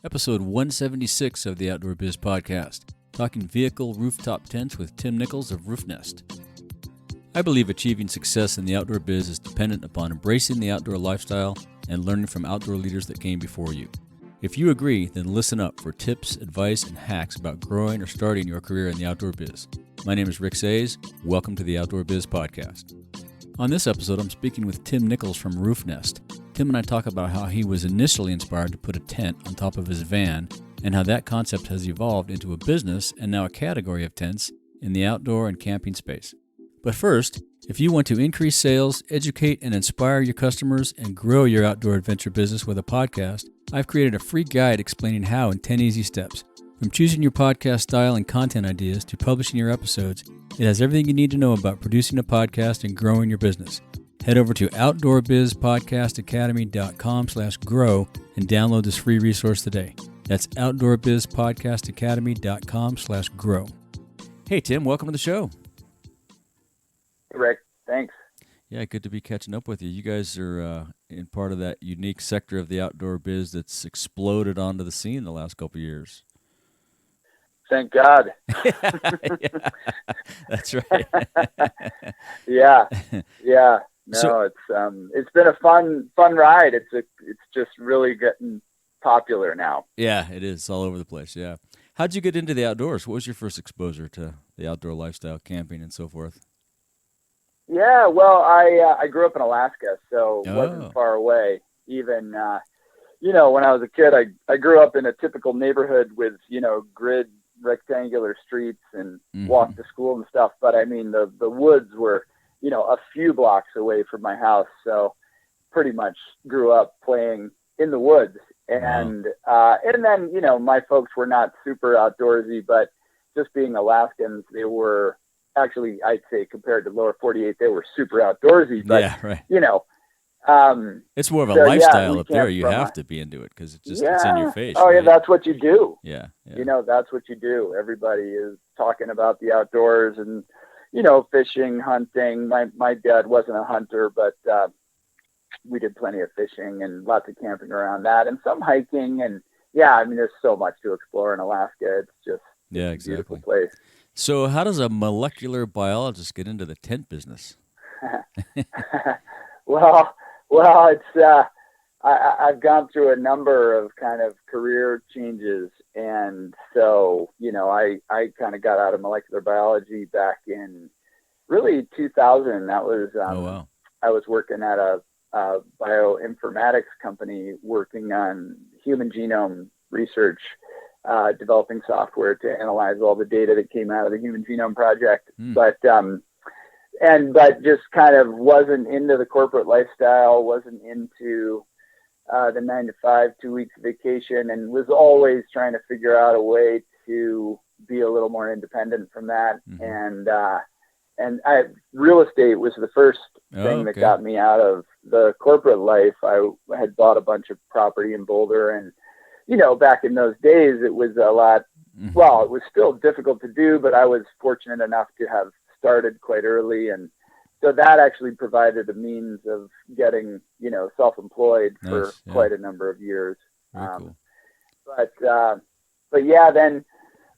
Episode 176 of the Outdoor Biz Podcast, talking vehicle rooftop tents with Tim Nickles of Roofnest. I believe achieving success in the outdoor biz is dependent upon embracing the outdoor lifestyle and learning from outdoor leaders that came before you. If you agree, then listen up for tips, advice, and hacks about growing or starting your career in the outdoor biz. My name is Rick Sayes. Welcome to the Outdoor Biz Podcast. On this episode, I'm speaking with Tim Nickles from Roofnest. Tim and I talk about how he was initially inspired to put a tent on top of his van and how that concept has evolved into a business and now a category of tents in the outdoor and camping space. But first, if you want to increase sales, educate and inspire your customers, and grow your outdoor adventure business with a podcast, I've created a free guide explaining how in 10 easy steps. From choosing your podcast style and content ideas to publishing your episodes, it has everything you need to know about producing a podcast and growing your business. Head over to outdoorbizpodcastacademy.com/grow and download this free resource today. That's outdoorbizpodcastacademy.com/grow. Hey, Tim, welcome to the show. Hey, Rick, thanks. Yeah, good to be catching up with you. You guys are in part of that unique sector of the outdoor biz that's exploded onto the scene the last couple of years. Thank God. Yeah, that's right. Yeah. No, it's been a fun ride. It's just really getting popular now. Yeah, it is. It's all over the place. Yeah. How'd you get into the outdoors? What was your first exposure to the outdoor lifestyle, camping, and so forth? Yeah, well, I grew up in Alaska, so it wasn't far away. Even when I was a kid, I grew up in a typical neighborhood with grid rectangular streets and walked to school and stuff. But I mean, the woods were a few blocks away from my house, so pretty much grew up playing in the woods. And then my folks were not super outdoorsy, but just being Alaskans, they were actually, I'd say, compared to lower 48, they were super outdoorsy. But yeah, right. It's more of a lifestyle up there. You have to be into it because it's in your face. Oh, right? Yeah, that's what you do. Yeah. That's what you do. Everybody is talking about the outdoors and fishing, hunting. My dad wasn't a hunter, but we did plenty of fishing and lots of camping around that, and some hiking. And there's so much to explore in Alaska. It's just a beautiful place. So how does a molecular biologist get into the tent business? Well, it's I've gone through a number of kind of career changes, and so I kind of got out of molecular biology back in really 2000. That was I was working at a bioinformatics company working on human genome research, developing software to analyze all the data that came out of the Human Genome Project. But just kind of wasn't into the corporate lifestyle, wasn't into the 9-to-5, 2 weeks vacation, and was always trying to figure out a way to be a little more independent from that. And real estate was the first thing that got me out of the corporate life. I had bought a bunch of property in Boulder, and back in those days, it was a lot. Well, it was still difficult to do, but I was fortunate enough to have started quite early, and so that actually provided a means of getting self-employed for quite a number of years. Cool. But then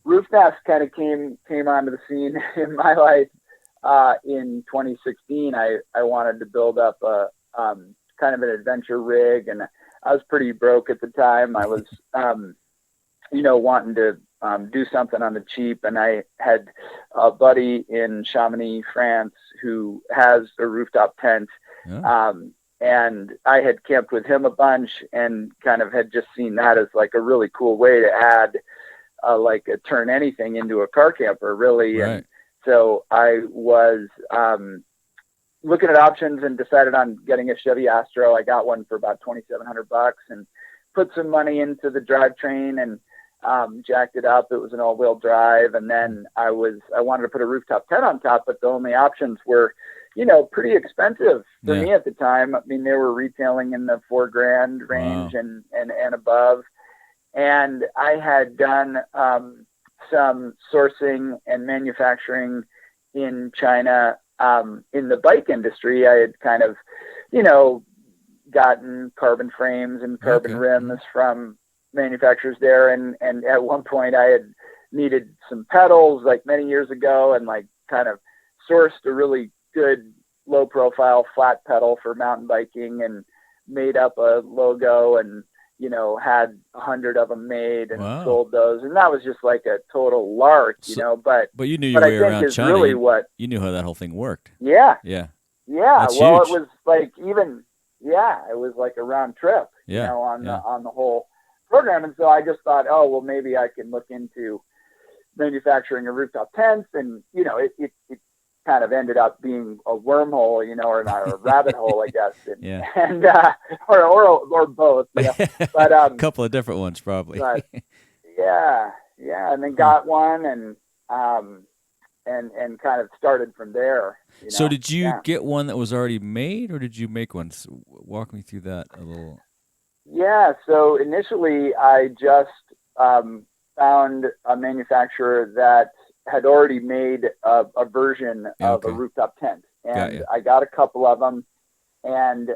Roofnest kind of came onto the scene in my life in 2016. I wanted to build up a kind of an adventure rig, and I was pretty broke at the time. I was wanting to do something on the cheap, and I had a buddy in Chamonix, France, who has a rooftop tent, and I had camped with him a bunch, and kind of had just seen that as like a really cool way to add, turn anything into a car camper, really. Right. And so I was looking at options and decided on getting a Chevy Astro. I got one for about $2,700 and put some money into the drivetrain and jacked it up. It was an all-wheel drive, and then I wanted to put a rooftop tent on top, but the only options were, pretty expensive for me at the time. I mean, they were retailing in the $4,000 range and above, and I had done some sourcing and manufacturing in China in the bike industry. I had kind of, gotten carbon frames and carbon rims from manufacturers there. And at one point I had needed some pedals like many years ago, and like kind of sourced a really good low profile flat pedal for mountain biking and made up a logo and, you know, had 100 of them made and sold those. And that was just like a total lark, you know, but you knew your way around China. Really what you knew how that whole thing worked. Yeah. That's well, huge. it was like it was like a round trip, you know, on the whole program. And so I just thought, oh, well, maybe I can look into manufacturing a rooftop tent. And, you know, it kind of ended up being a wormhole, you know, or not a rabbit hole, I guess. And or both. Yeah. But a couple of different ones probably. But, yeah. And then got one and kind of started from there. You know? So did you get one that was already made, or did you make one? So walk me through that a little. Yeah. So initially I just found a manufacturer that had already made a version of a rooftop tent, and I got a couple of them, and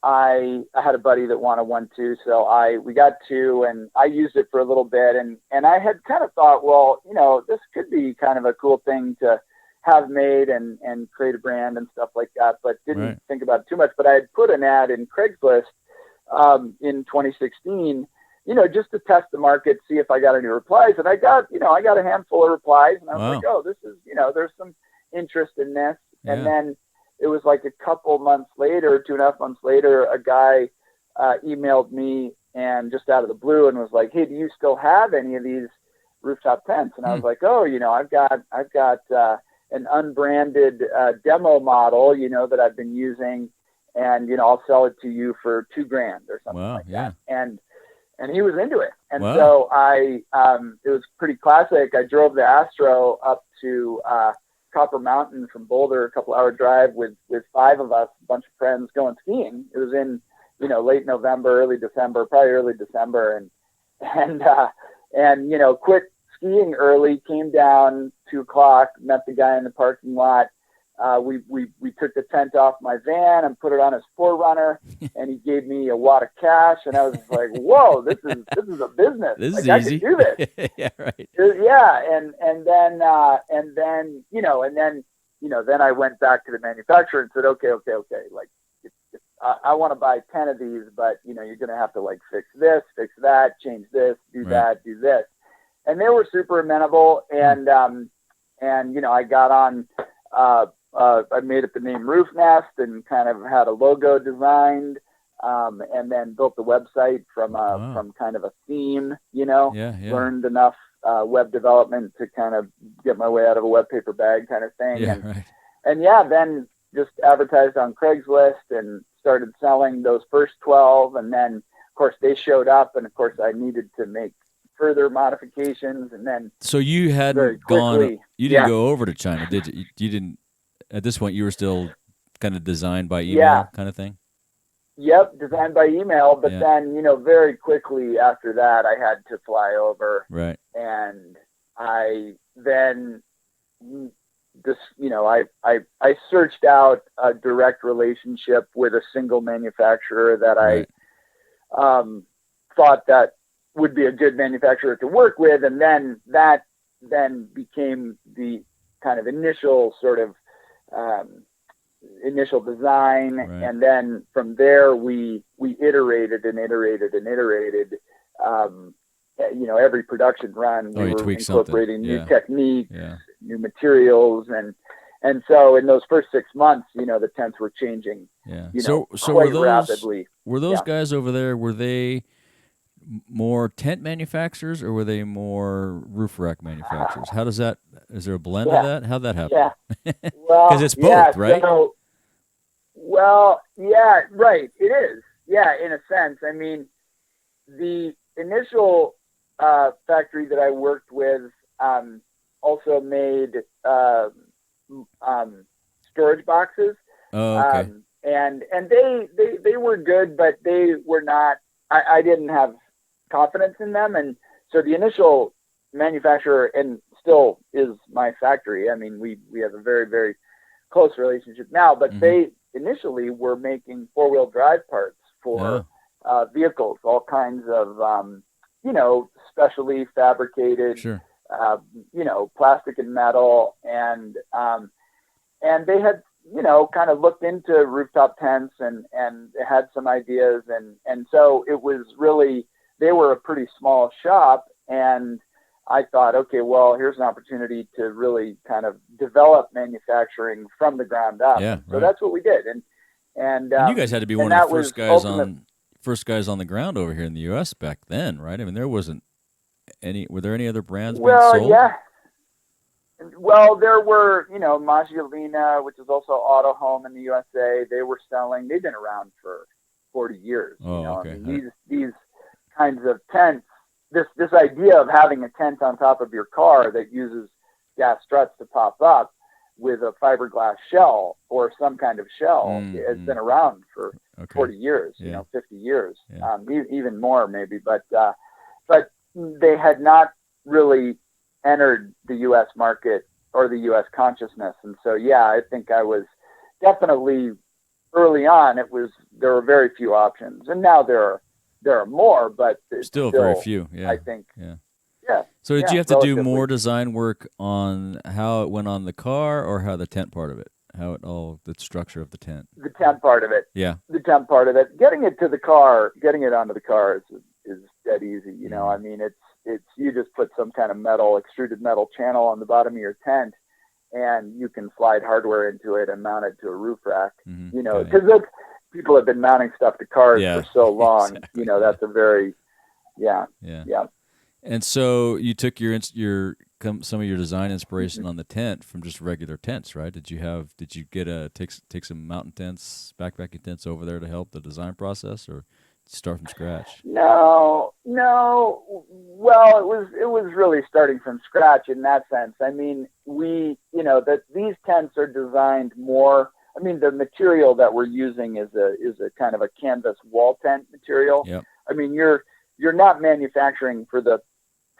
I had a buddy that wanted one too, so we got two, and I used it for a little bit, and I had kind of thought, well, you know, this could be kind of a cool thing to have made and create a brand and stuff like that, but didn't think about it too much. But I had put an ad in Craigslist in 2016, you know, just to test the market, see if I got any replies. And I got a handful of replies, and I was like, oh, this is, you know, there's some interest in this. And then it was like a couple months later, 2.5 months later, a guy emailed me and just out of the blue and was like, hey, do you still have any of these rooftop tents? And I was like, oh, you know, I've got an unbranded demo model, you know, that I've been using, and, you know, I'll sell it to you for $2,000 or something like that. And he was into it. And so it was pretty classic. I drove the Astro up to Copper Mountain from Boulder, a couple-hour drive with 5 of us, a bunch of friends going skiing. It was in, you know, late November, early December, probably early December. And you know, quit skiing early, came down 2:00, met the guy in the parking lot. We took the tent off my van and put it on his 4Runner, and he gave me a wad of cash, and I was like, whoa, this is a business. This is like, easy. I can do this. Yeah, right. Yeah. And then I went back to the manufacturer and said, okay. Like, I want to buy 10 of these, but, you know, you're going to have to like fix this, fix that, change this, do that, do this. And they were super amenable. And, you know, I got on, I made up the name Roofnest and kind of had a logo designed, and then built the website from kind of a theme, you know, learned enough web development to kind of get my way out of a web paper bag kind of thing. Then just advertised on Craigslist and started selling those first 12. And then, of course, they showed up, and of course I needed to make further modifications. And then, so you hadn't gone, you didn't go over to China, did you? You didn't. At this point, you were still kind of designed by email kind of thing? Yep, designed by email. But then, you know, very quickly after that, I had to fly over. Right. And I then just, you know, I searched out a direct relationship with a single manufacturer that I thought that would be a good manufacturer to work with. And then that became the kind of initial sort of initial design, and then from there we iterated. You know, every production run we were incorporating new techniques, new materials, and so in those first 6 months, you know, the tents were changing. You know, so quite rapidly. Were those guys over there? Were they more tent manufacturers, or were they more roof rack manufacturers? How does that? Is there a blend of that? How'd that happen? Yeah, well, because it's both, right? So, well, yeah, right. It is. Yeah, in a sense. I mean, the initial factory that I worked with also made storage boxes. Oh, okay. And they were good, but they were not. I didn't have confidence in them, and so the initial manufacturer, and still is my factory. I mean, we have a very, very close relationship now, but they initially were making 4-wheel drive parts for vehicles, all kinds of, specially fabricated, Sure. plastic and metal. And they had, kind of looked into rooftop tents and had some ideas. And so it was really, they were a pretty small shop. And I thought, okay, well, here's an opportunity to really kind of develop manufacturing from the ground up. Yeah, so that's what we did. And you guys had to be one of the first guys on the ground over here in the U.S. back then, right? I mean, were there any other brands being sold? Yeah. Well, there were, Maggiolina, which is also Auto Home in the USA. They've been around for 40 years. Oh, okay. I mean, these kinds of tents, this idea of having a tent on top of your car that uses gas struts to pop up with a fiberglass shell or some kind of shell has been around for 40 years, 50 years, even more maybe. But they had not really entered the U.S. market or the U.S. consciousness. And so, I think I was definitely early on. There were very few options, and now there are more, but still very few. Yeah, I think. Yeah. So did you have to do more design work on how it went on the car, or how the tent part of it, the structure of the tent? The tent part of it. Yeah. The tent part of it. Getting it onto the car is dead easy. I mean, it's you just put some kind of extruded metal channel on the bottom of your tent, and you can slide hardware into it and mount it to a roof rack. Because people have been mounting stuff to cars for so long. Exactly. That's a very yeah. And so you took some of your design inspiration on the tent from just regular tents, right? Did you take some mountain tents, backpacking tents over there to help the design process, or start from scratch? No. Well, it was really starting from scratch in that sense. I mean, these tents are designed more. I mean, the material that we're using is a kind of a canvas wall tent material. Yep. I mean, you're not manufacturing for the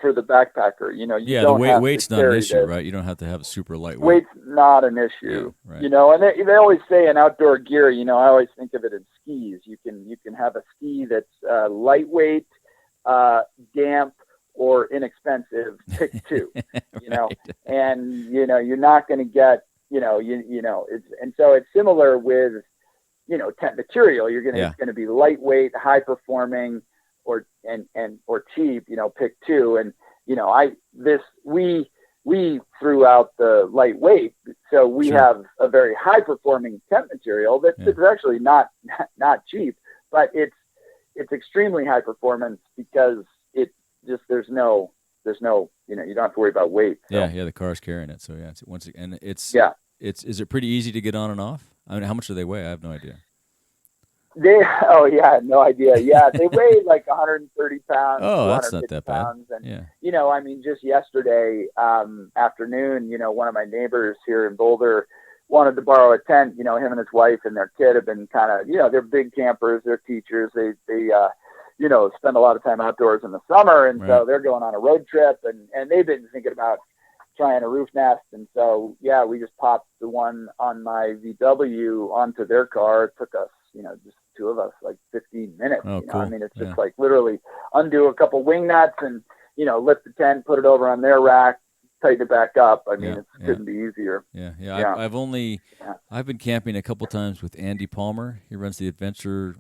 backpacker. The weight's not an issue, right? You don't have to have a super lightweight. Weight's not an issue. Yeah, right. And they always say in outdoor gear, I always think of it in skis. You can have a ski that's lightweight, damp, or inexpensive. Pick two. Right. And you're not going to get and so it's similar with tent material. It's going to be lightweight, high performing, or cheap. Pick two. And we threw out the lightweight, so we have a very high performing tent material that's actually not cheap, but it's extremely high performance because it just there's no you don't have to worry about weight. So. Yeah, the car's carrying it. So is it pretty easy to get on and off? I mean, how much do they weigh? I have no idea. No idea. Yeah, they weigh like 130 pounds. Oh, that's not that bad. And, I mean, just yesterday afternoon, one of my neighbors here in Boulder wanted to borrow a tent. Him and his wife and their kid have been kind of, they're big campers, they're teachers. They spend a lot of time outdoors in the summer. And so they're going on a road trip and they've been thinking about trying a Roofnest. And so, we just popped the one on my VW onto their car. It took us, just two of us, like 15 minutes. Oh, cool. I mean, it's just like literally undo a couple wing nuts and, lift the tent, put it over on their rack, tighten it back up. I mean, it couldn't be easier. Yeah. I've been camping a couple times with Andy Palmer. He runs the Adventure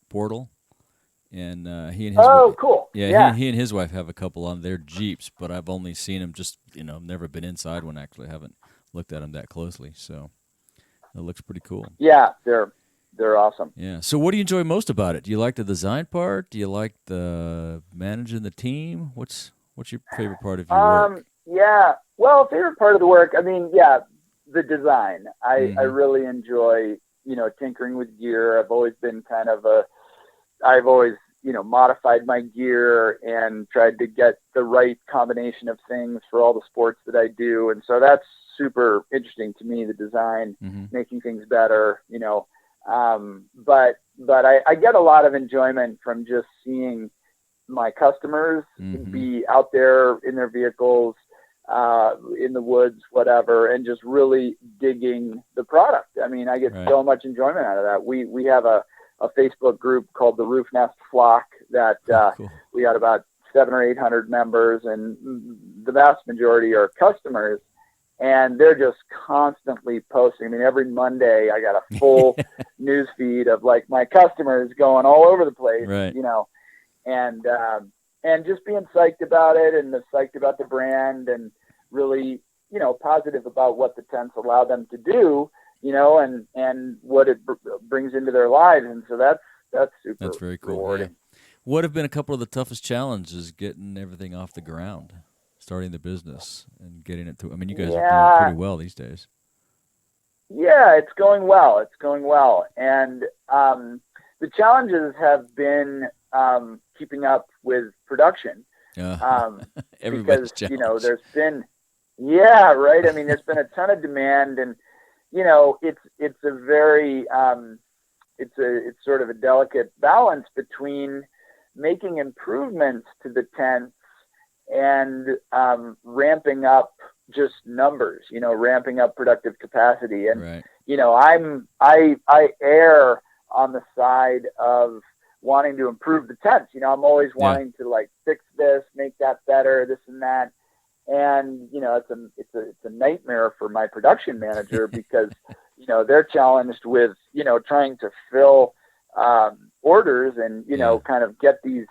Portal. And he and his cool. He and his wife have a couple on their Jeeps, but I've only seen them just, never been inside one actually. I haven't looked at them that closely. So it looks pretty cool. Yeah, they're awesome. Yeah. So what do you enjoy most about it? Do you like the design part? Do you like the managing the team? What's your favorite part of your work? Yeah. Well, favorite part of the work, I mean, the design. I really enjoy, tinkering with gear. I've always been I've always, modified my gear and tried to get the right combination of things for all the sports that I do. And so that's super interesting to me, the design, making things better, but I get a lot of enjoyment from just seeing my customers be out there in their vehicles, in the woods, whatever, and just really digging the product. I mean, I get so much enjoyment out of that. We have a a Facebook group called the Roofnest Flock that Cool. we got about 700 or 800 members, and the vast majority are customers. And they're just constantly posting. I mean, every Monday I got a full news feed of like my customers going all over the place, Right. And just being psyched about it, and psyched about the brand, and really, positive about what the tents allow them to do, and what it brings into their lives. And so that's super. That's very cool. Rewarding. Yeah. What have been a couple of the toughest challenges getting everything off the ground, starting the business and getting it to? I mean, you guys are doing pretty well these days. Yeah, it's going well. And the challenges have been keeping up with production. Everybody's because, there's been, right. I mean, there's been a ton of demand, and, it's a very, it's sort of a delicate balance between making improvements to the tents and ramping up just numbers, ramping up productive capacity. And, right. I err on the side of wanting to improve the tents. I'm always wanting to like fix this, make that better, this and that. And, it's a nightmare for my production manager because, they're challenged with, trying to fill orders and, kind of get 50,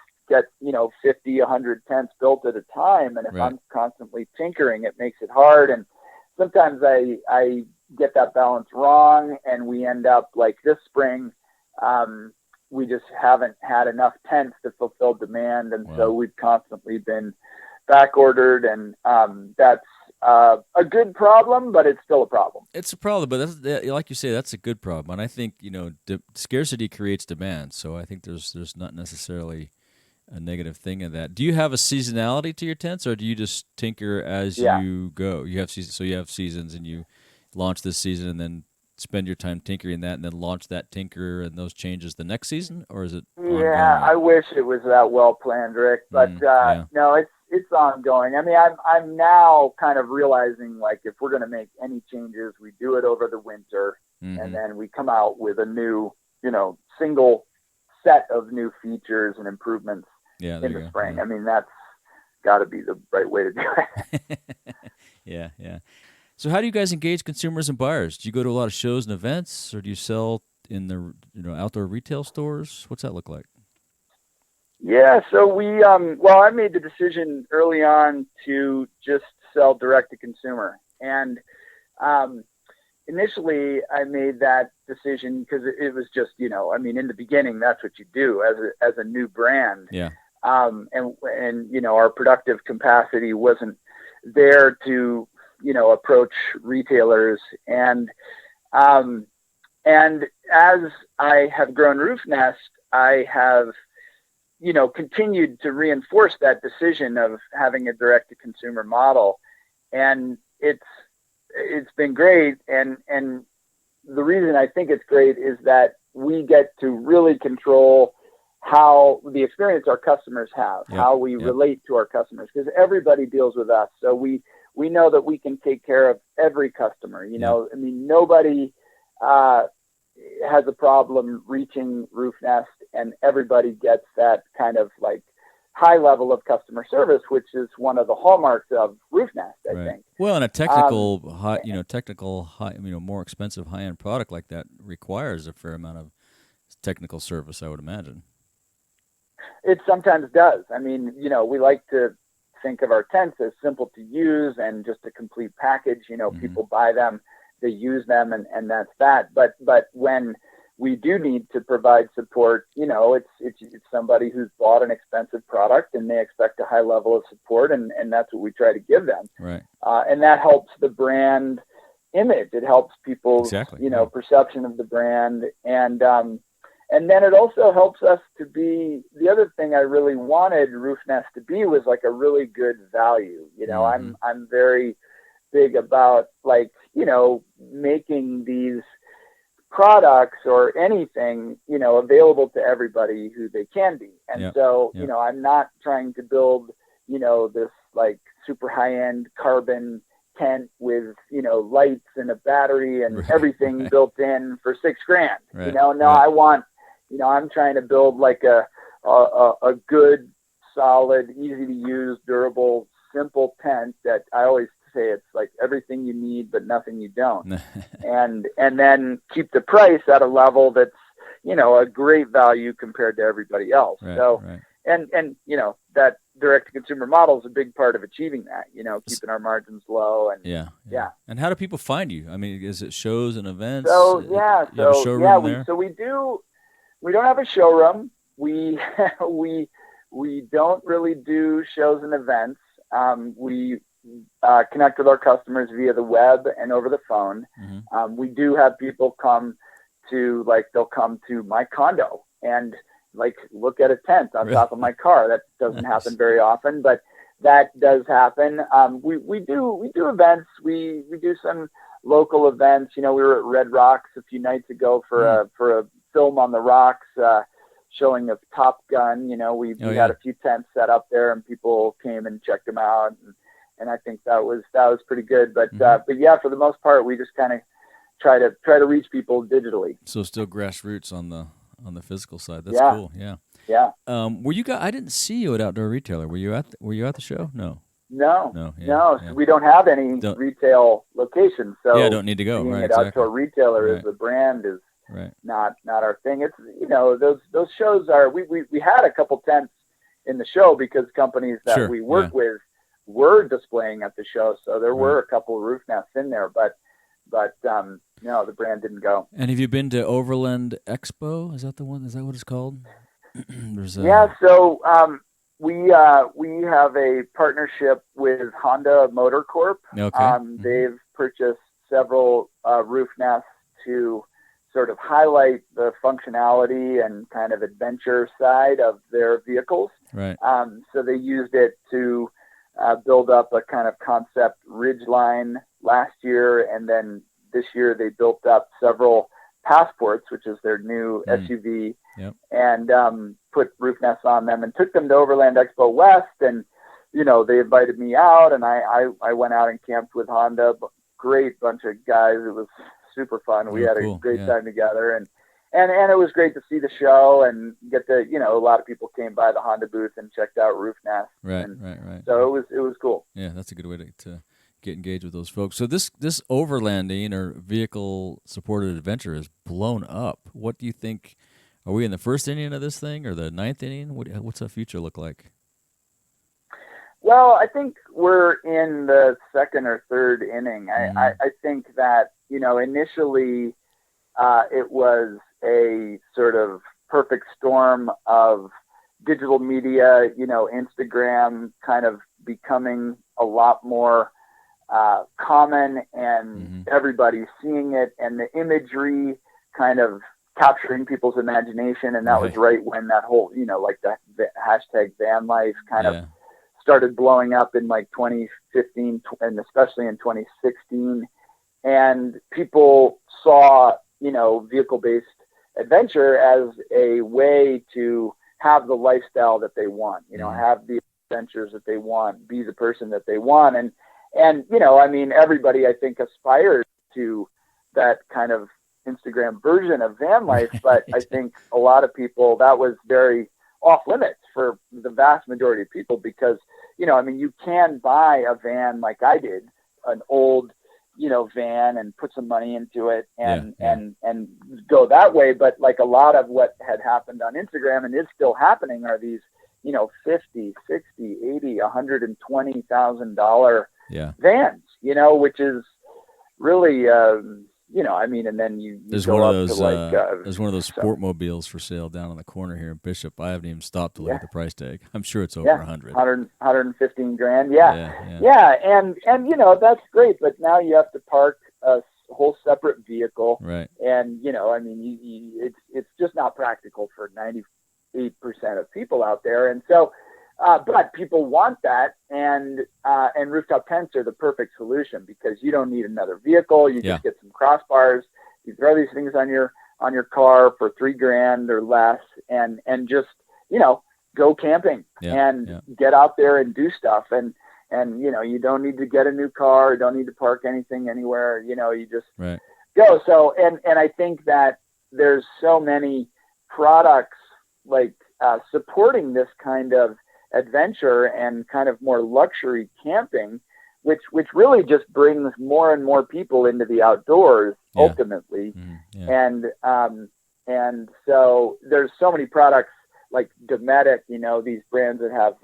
100 tents built at a time. And if I'm constantly tinkering, it makes it hard. And sometimes I get that balance wrong, and we end up like this spring, we just haven't had enough tents to fulfill demand. And so we've constantly been back ordered, and that's a good problem, but it's still a problem. It's a problem, but that's, like you say, that's a good problem. And I think, scarcity creates demand. So I think there's not necessarily a negative thing in that. Do you have a seasonality to your tents, or do you just tinker as you go? You have seasons, so you have seasons, and you launch this season and then spend your time tinkering that, and then launch that tinker and those changes the next season, or is it ongoing? Yeah, I wish it was that well planned, Rick, but no, it's ongoing. I mean, I'm now kind of realizing, like, if we're going to make any changes, we do it over the winter, and then we come out with a new, single set of new features and improvements in the spring. Yeah. I mean, that's got to be the right way to do it. Yeah. So how do you guys engage consumers and buyers? Do you go to a lot of shows and events, or do you sell in the outdoor retail stores? What's that look like? Yeah, so we I made the decision early on to just sell direct to consumer, and initially I made that decision because it was just in the beginning that's what you do as a new brand. Yeah. And our productive capacity wasn't there to approach retailers, and as I have grown Roofnest, I have continued to reinforce that decision of having a direct to consumer model, and it's been great. And the reason I think it's great is that we get to really control how the experience our customers have, how we relate to our customers, because everybody deals with us. So we know that we can take care of every customer. I mean, nobody has a problem reaching Roofnest, and everybody gets that kind of like high level of customer service, which is one of the hallmarks of Roofnest, I think. Well, and a technical, more expensive high-end product like that requires a fair amount of technical service, I would imagine. It sometimes does. I mean, we like to think of our tents as simple to use and just a complete package. People buy them, they use them, and that's that. But when we do need to provide support, it's somebody who's bought an expensive product and they expect a high level of support, and that's what we try to give them. Right. And that helps the brand image. It helps people's, perception of the brand. And then it also helps us to be, the other thing I really wanted Roofnest to be was like a really good value. I'm very big about making these products or anything, available to everybody who they can be. And I'm not trying to build, this like super high-end carbon tent with, lights and a battery and everything built in for $6,000. I want, I'm trying to build like a good, solid, easy to use, durable, simple tent that I always say it's like everything you need, but nothing you don't. and then keep the price at a level that's, a great value compared to everybody else. Right. And that direct to consumer model is a big part of achieving that, keeping our margins low. And yeah. And how do people find you? I mean, is it shows and events? So, You have a showroom there? We don't have a showroom. We don't really do shows and events. We connect with our customers via the web and over the phone. Mm-hmm. We do have people come to, they'll come to my condo and look at a tent on top of my car. That doesn't happen very often, but that does happen. We do events. We do some local events. We were at Red Rocks a few nights ago for a film on the rocks, showing of Top Gun. We had a few tents set up there, and people came and checked them out, and I think that was pretty good. But yeah, for the most part, we just kind of try to reach people digitally. So still grassroots on the physical side. That's cool. Yeah. Yeah. Were you guys? I didn't see you at Outdoor Retailer. Were you at the show? No. No. So we don't have any retail locations. So don't need to go. Being Right. an Outdoor Retailer as a brand is not our thing. It's those shows are. We had a couple tents in the show because companies that we work with were displaying at the show. So there were a couple of roof nests in there, but no, the brand didn't go. And have you been to Overland Expo? Is that the one? Is that what it's called? So we have a partnership with Honda Motor Corp. Okay. They've purchased several roof nests to sort of highlight the functionality and kind of adventure side of their vehicles. Right. So they used it to build up a kind of concept ridgeline last year, and then this year they built up several Passports, which is their new SUV, and put roof nests on them and took them to Overland Expo West. And, they invited me out, and I went out and camped with Honda. Great bunch of guys. It was super fun. We had a great time together, and it was great to see the show and get to, a lot of people came by the Honda booth and checked out roof nests. Right. So it was cool. Yeah, that's a good way to get engaged with those folks. So this overlanding or vehicle supported adventure is blown up. What do you think? Are we in the first inning of this thing or the ninth inning? What's the future look like? Well, I think we're in the second or third inning. I think that, initially it was a sort of perfect storm of digital media, Instagram kind of becoming a lot more common, and everybody seeing it, and the imagery kind of capturing people's imagination. And that was right when that whole, the hashtag van life kind of started blowing up in 2015 and especially in 2016. And people saw, vehicle-based adventure as a way to have the lifestyle that they want, have the adventures that they want, be the person that they want. And everybody, I think, aspires to that kind of Instagram version of van life, but I think a lot of people, that was very off limits for the vast majority of people because, you can buy a van like I did, an old, van, and put some money into it and go that way. But a lot of what had happened on Instagram and is still happening are these, $50, $60, $80, $120,000 vans, which is really, and then you there's go one up of those, to there's one of those Sportmobiles for sale down on the corner here in Bishop. I haven't even stopped to look at the price tag. I'm sure it's over 115 grand. Yeah. And that's great, but now you have to park a whole separate vehicle. Right. And, it's just not practical for 98% of people out there. And so, but people want that, and rooftop tents are the perfect solution because you don't need another vehicle. You just get some crossbars. You throw these things on your car for $3,000 or less, and just go camping and get out there and do stuff. And you don't need to get a new car. You don't need to park anything anywhere. You just go. So and I think that there's so many products like supporting this kind of adventure and kind of more luxury camping, which really just brings more and more people into the outdoors ultimately. And so there's so many products like Dometic, these brands that have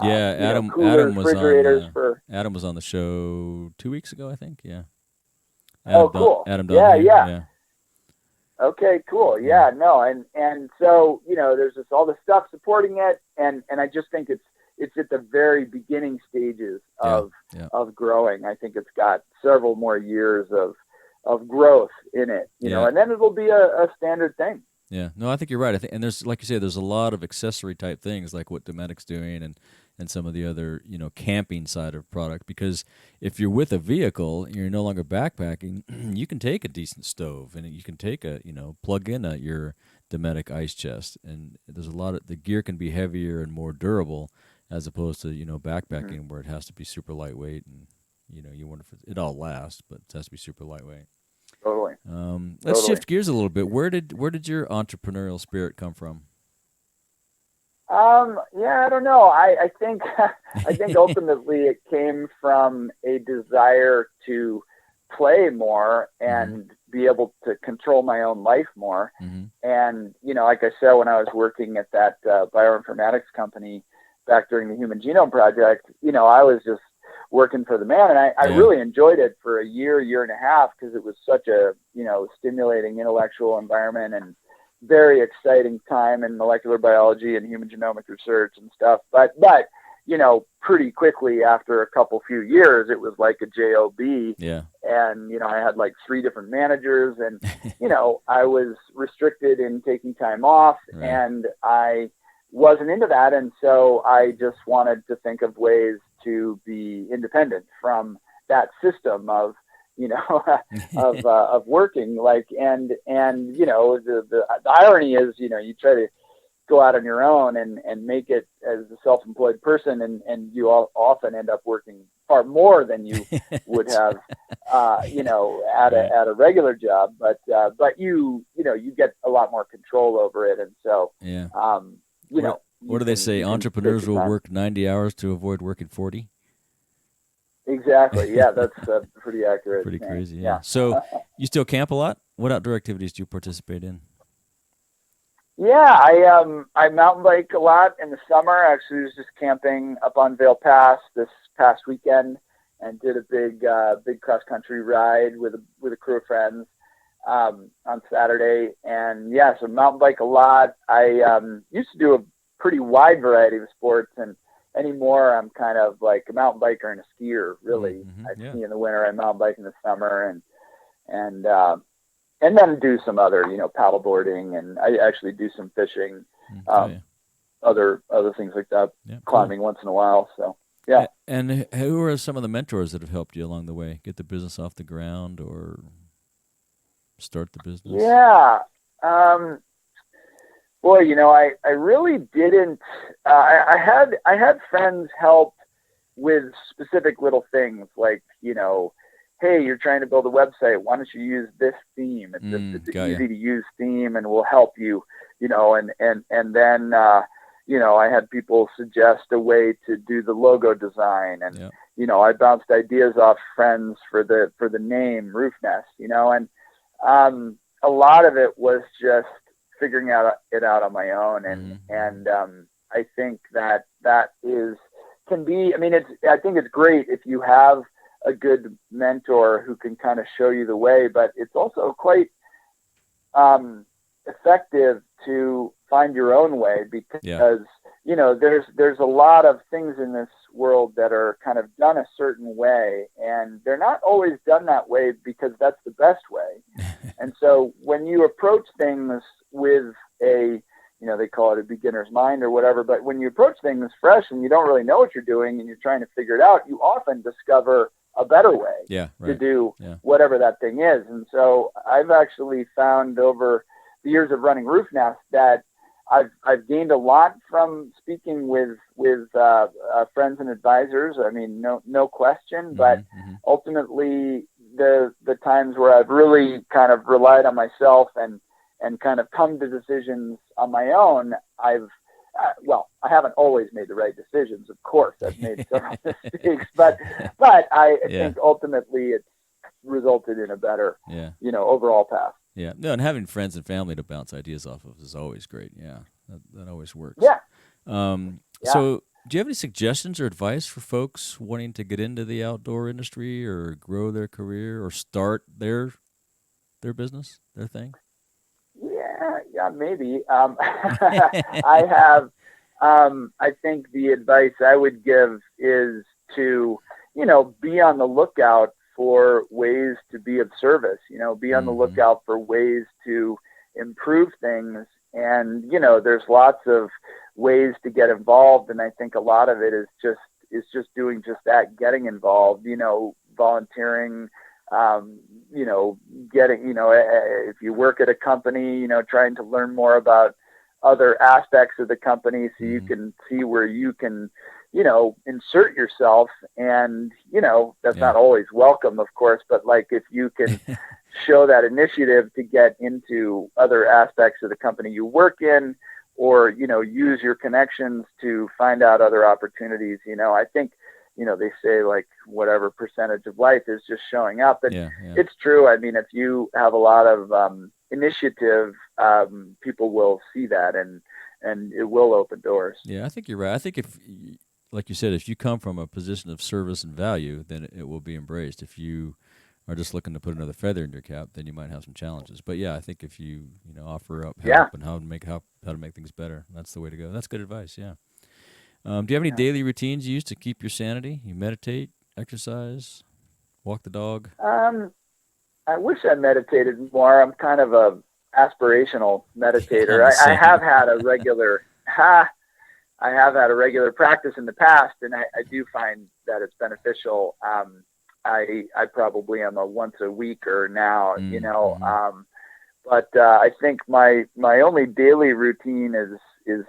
Adam refrigerators Adam was on the show 2 weeks ago, I think. Yeah. Cool. Adam yeah. Okay, cool. Yeah, no, and so there's just all the stuff supporting it, and I just think it's at the very beginning stages of growing. I think it's got several more years of growth in it, and then it'll be a standard thing. Yeah, no, I think you're right. I think, and there's, like you say, there's a lot of accessory type things like what Dometic's doing, and some of the other camping side of product. Because if you're with a vehicle and you're no longer backpacking, you can take a decent stove and you can take plug in your Dometic ice chest, and there's a lot of the gear can be heavier and more durable as opposed to backpacking where it has to be super lightweight and you wonder if it all lasts, but it has to be super lightweight. Totally. Let's shift gears a little bit. Where did your entrepreneurial spirit come from? I don't know. I think ultimately it came from a desire to play more and be able to control my own life more. And like I said, when I was working at that bioinformatics company back during the Human Genome Project, I was just working for the man, and I really enjoyed it for a year and a half because it was such a stimulating intellectual environment and very exciting time in molecular biology and human genomic research and stuff. But pretty quickly after a few years, it was like a job. And I had like 3 different managers, and I was restricted in taking time off, and I wasn't into that, and so I just wanted to think of ways to be independent from that system of of working, like, and the irony is you try to go out on your own and make it as a self-employed person, and you often end up working far more than you would have at a regular job, but you get a lot more control over it, and so what do they say? Entrepreneurs will work 90 hours to avoid working 40. Exactly. Yeah, that's pretty accurate. Pretty crazy. Yeah. So you still camp a lot? What outdoor activities do you participate in? Yeah, I mountain bike a lot in the summer. Actually, I was just camping up on Vail Pass this past weekend and did a big cross country ride with a crew of friends on Saturday. And so mountain bike a lot. I used to do a pretty wide variety of sports, and anymore I'm kind of like a mountain biker and a skier, really. I ski in the winter, I mountain bike in the summer, and then do some other paddle boarding, and I actually do some fishing, other things like that, climbing once in a while. So And who are some of the mentors that have helped you along the way get the business off the ground or start the business? Boy, I really didn't. I had friends help with specific little things like, hey, you're trying to build a website. Why don't you use this theme? It's an easy to use theme, and we'll help you. And then I had people suggest a way to do the logo design, and I bounced ideas off friends for the name Roofnest. And a lot of it was just figuring it out on my own, and I think that can be. I mean, I think it's great if you have a good mentor who can kind of show you the way, but it's also quite effective to find your own way, because there's a lot of things in this world that are kind of done a certain way, and they're not always done that way because that's the best way. And so when you approach things with a, they call it a beginner's mind or whatever, but when you approach things fresh and you don't really know what you're doing and you're trying to figure it out, you often discover a better way to do whatever that thing is. And so I've actually found over the years of running Roofnest that I've gained a lot from speaking with friends and advisors. I mean, no question, but ultimately the times where I've really kind of relied on myself and and kind of come to decisions on my own, I haven't always made the right decisions. Of course, I've made several mistakes, but I think ultimately it's resulted in a better, overall path. Yeah. No, and having friends and family to bounce ideas off of is always great. Yeah. That always works. Yeah. So do you have any suggestions or advice for folks wanting to get into the outdoor industry or grow their career or start their business, their thing? Yeah, maybe. I have, I think the advice I would give is to, be on the lookout for ways to be of service, be on the lookout for ways to improve things. And, there's lots of ways to get involved. And I think a lot of it is just doing just that, getting involved, volunteering, getting, if you work at a company, trying to learn more about other aspects of the company so you can see where you can, insert yourself. And, that's not always welcome, of course, but like if you can show that initiative to get into other aspects of the company you work in, or, use your connections to find out other opportunities, I think, they say like whatever percentage of life is just showing up. And it's true. I mean, if you have a lot of initiative, people will see that and it will open doors. Yeah, I think you're right. I think if, like you said, if you come from a position of service and value, then it will be embraced. If you are just looking to put another feather in your cap, then you might have some challenges. But yeah, I think if you offer up help and how to make things better, that's the way to go. That's good advice. Yeah. Do you have any daily routines you use to keep your sanity? You meditate, exercise, walk the dog? I wish I meditated more. I'm kind of a aspirational meditator. I have had a regular practice in the past, and I do find that it's beneficial. I probably am a once a weeker now, but I think my only daily routine is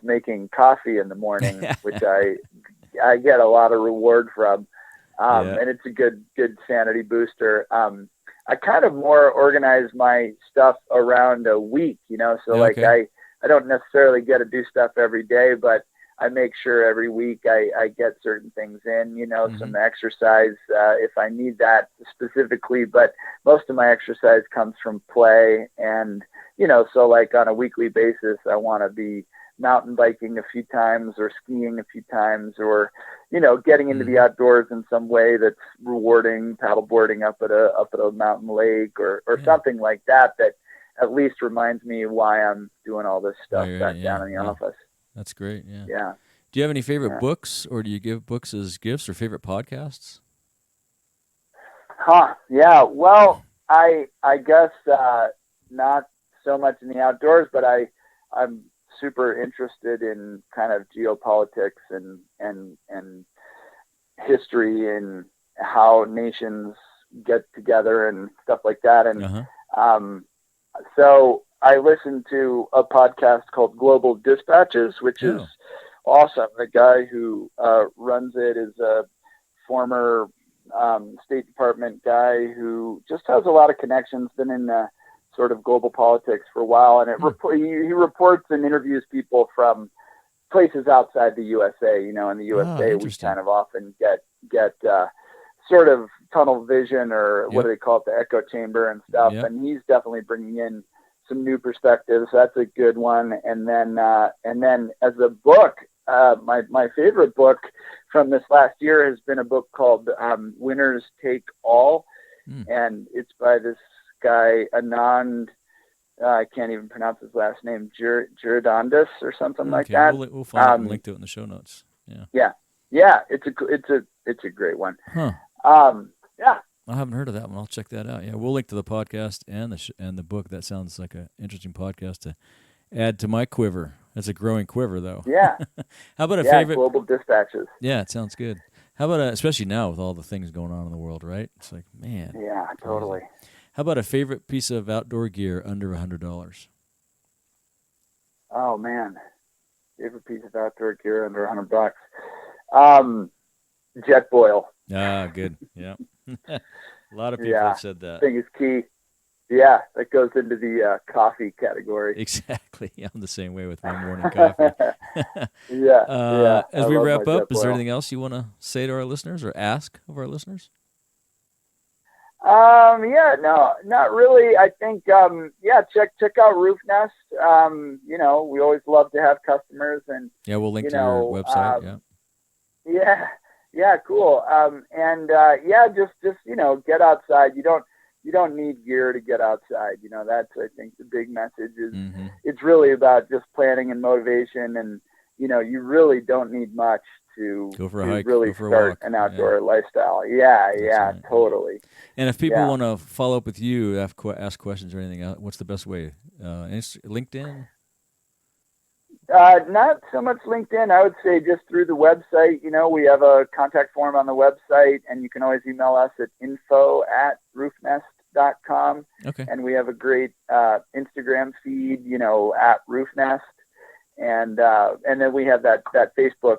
making coffee in the morning, which I get a lot of reward from, and it's a good sanity booster. I kind of more organize my stuff around a week, so like I don't necessarily get to do stuff every day, but I make sure every week I get certain things in, some exercise if I need that specifically, but most of my exercise comes from play. And, so like on a weekly basis, I want to be mountain biking a few times or skiing a few times or, getting into the outdoors in some way that's rewarding, paddleboarding up at a mountain lake or something like that at least reminds me why I'm doing all this stuff back down in the office. That's great. Yeah. Yeah. Do you have any favorite books, or do you give books as gifts, or favorite podcasts? Yeah. Well, I guess not so much in the outdoors, but I'm super interested in kind of geopolitics and history and how nations get together and stuff like that. And so I listen to a podcast called Global Dispatches, which is awesome. The guy who runs it is a former State Department guy who just has a lot of connections, been in sort of global politics for a while. And he reports and interviews people from places outside the USA. In the USA, we kind of often get sort of tunnel vision or what do they call it, the echo chamber and stuff. And he's definitely bringing in some new perspectives. That's a good one. And then as a book, my favorite book from this last year has been a book called Winners Take All. And it's by this guy, Anand, I can't even pronounce his last name, Girodandis or something like that. We'll find it and link to it in the show notes. Yeah. It's a great one. I haven't heard of that one. I'll check that out. Yeah, we'll link to the podcast and the book. That sounds like an interesting podcast to add to my quiver. That's a growing quiver, though. Yeah. How about a favorite? Global Dispatches. Yeah, it sounds good. How about especially now with all the things going on in the world, right? It's like, man. Yeah, totally. How about a favorite piece of outdoor gear under $100? Oh man, favorite piece of outdoor gear under $100. Jetboil. Ah, good. Yeah. A lot of people have said that. I think it's key. Yeah, that goes into the coffee category. Exactly. Yeah, I'm the same way with my morning coffee. Yeah. As I we love wrap my up, Dep is there oil. anything else you want to say to our listeners or ask of our listeners? Yeah, no, not really. I think, check out Roofnest. We always love to have customers, and, Yeah, we'll link to your website. yeah, cool. Just get outside. You don't need gear to get outside. That's, I think, the big message is Mm-hmm. it's really about just planning and motivation, and you really don't need much to Go for a hike, really go for a start walk. an outdoor lifestyle. Yeah, right. totally. And if people want to follow up with you, ask questions or anything else, what's the best way? LinkedIn? Not so much LinkedIn. I would say just through the website. We have a contact form on the website, and you can always email us at info@roofnest.com. Okay. And we have a great Instagram feed, at Roofnest. And then we have that Facebook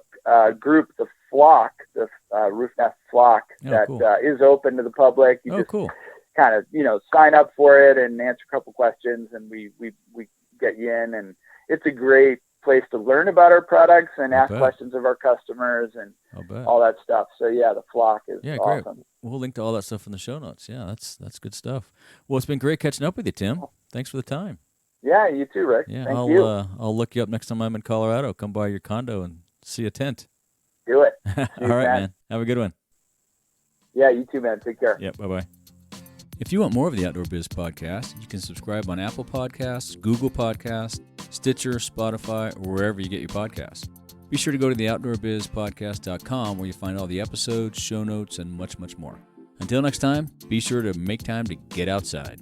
group, the Flock, the Roofnest Flock, cool. is open to the public. You just cool. kind of sign up for it and answer a couple questions, and we get you in. And it's a great place to learn about our products and ask questions of our customers and all that stuff. So the Flock is awesome. Great. We'll link to all that stuff in the show notes. Yeah, that's good stuff. Well, it's been great catching up with you, Tim. Thanks for the time. Yeah, you too, Rick. Yeah, Thank you. I'll look you up next time I'm in Colorado. Come by your condo and see a tent. Do it. All right, man. Have a good one. Yeah, you too, man. Take care. Yeah, bye-bye. If you want more of the Outdoor Biz Podcast, you can subscribe on Apple Podcasts, Google Podcasts, Stitcher, Spotify, or wherever you get your podcasts. Be sure to go to the outdoorbizpodcast.com where you find all the episodes, show notes, and much, much more. Until next time, be sure to make time to get outside.